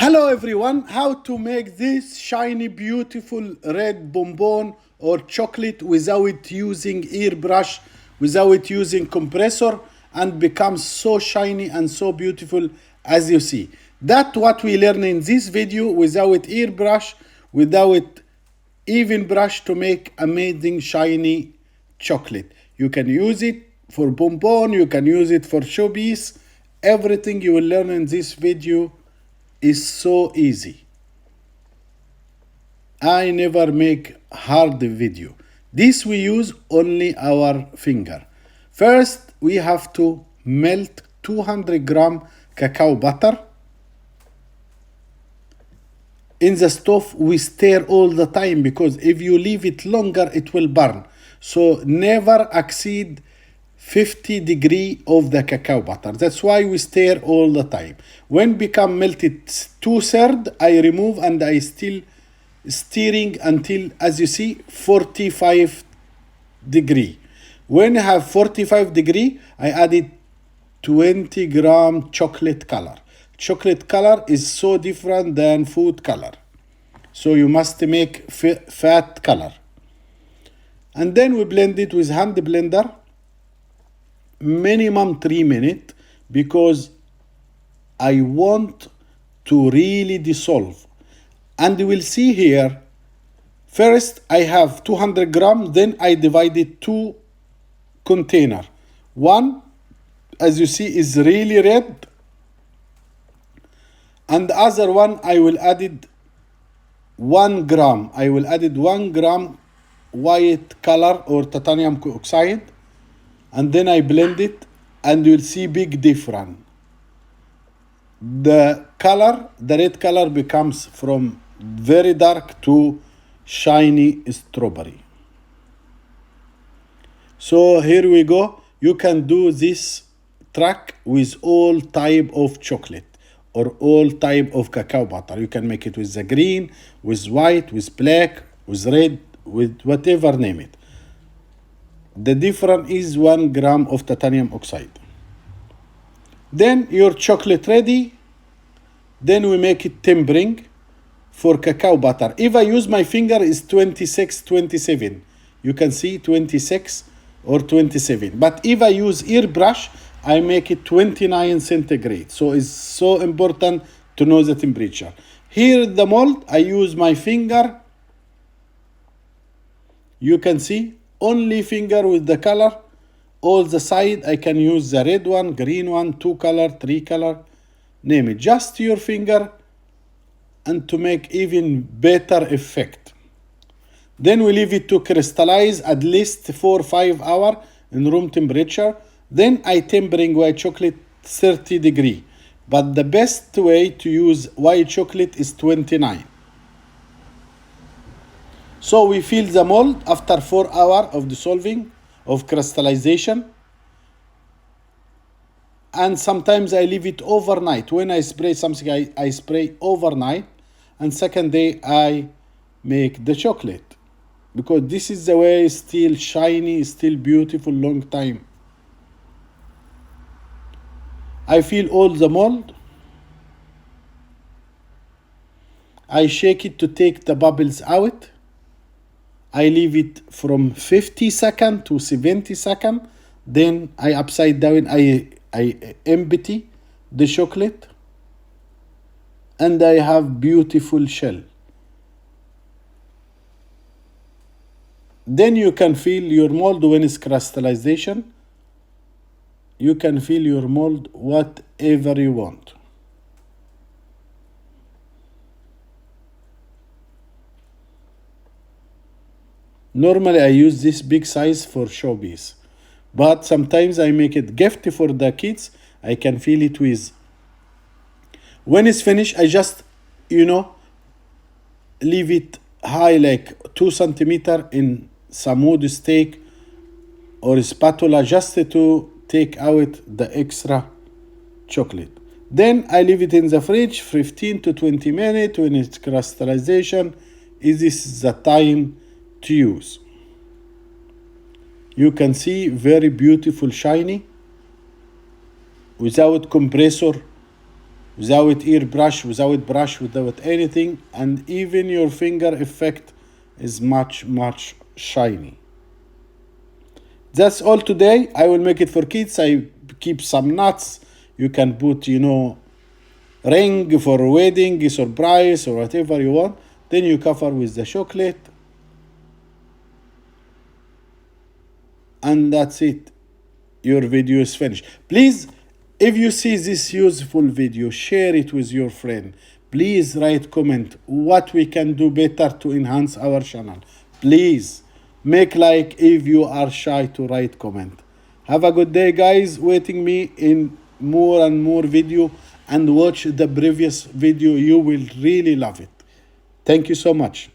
Hello everyone, how to make this shiny beautiful red bonbon or chocolate without using airbrush, without using compressor, and becomes so shiny and so beautiful as you see. That's what we learn in this video without airbrush, without even brush, to make amazing shiny chocolate. You can use it for bonbon, you can use it for showpiece. Everything you will learn in this video is so easy. I never make hard video. This we use only our finger. First, we have to melt 200 gram cacao butter. In the stove, we stir all the time because if you leave it longer, it will burn. So never exceed 50 degree of the cacao butter. That's why we stir all the time. When become melted 2/3, I remove and I still stirring until, as you see, 45 degree. When I have 45 degree, I added 20 gram chocolate color. Chocolate color is so different than food color. So you must make fat color. And then we blend it with hand blender. Minimum 3 minutes, because I want to really dissolve. And you will see here, first I have 200 grams, then I divided 2 container. One, as you see, is really red, and the other one I will added 1 gram. I will added 1 gram white color or titanium oxide. And then I blend it, and you'll see big difference. The color, the red color, becomes from very dark to shiny strawberry. So here we go. You can do this trick with all type of chocolate or all type of cacao butter. You can make it with the green, with white, with black, with red, with whatever name it. The difference is 1 gram of titanium oxide. Then your chocolate ready. Then we make it tempering for cacao butter. If I use my finger, is 26, 27. You can see 26 or 27. But if I use airbrush, I make it 29 centigrade. So it's so important to know the temperature. Here the mold, I use my finger. You can see only finger with the color. All the side I can use the red one, green one, 2 color, 3 color, name it. Just your finger, and to make even better effect. Then we leave it to crystallize at least 4 or 5 hours in room temperature. Then I tempering white chocolate 30 degree. But the best way to use white chocolate is 29. So we fill the mold after 4 hours of dissolving, of crystallization. And sometimes I leave it overnight. When I spray something, I spray overnight. And second day, I make the chocolate. Because this is the way, still shiny, still beautiful, long time. I fill all the mold. I shake it to take the bubbles out. I leave it from 50 seconds to 70 seconds. Then I upside down, I empty the chocolate. And I have beautiful shell. Then you can fill your mold when it's crystallization. You can fill your mold whatever you want. Normally, I use this big size for showpiece. But sometimes I make it gift for the kids. I can fill it with. When it's finished, I just, leave it high like 2 centimeters in some wood stake or spatula just to take out the extra chocolate. Then I leave it in the fridge 15 to 20 minutes. When it's crystallization, this is the time to use. You can see very beautiful shiny without compressor without airbrush, without brush, without anything, and even your finger effect is much shiny. That's all today. I will make it for kids. I keep some nuts. You can put, ring for wedding, surprise, or whatever you want. Then you cover with the chocolate. And that's it. Your video is finished. Please, if you see this useful video, share it with your friend. Please write comment what we can do better to enhance our channel. Please make like if you are shy to write comment. Have a good day, guys. Waiting me in more and more video, and watch the previous video. You will really love it. Thank you so much.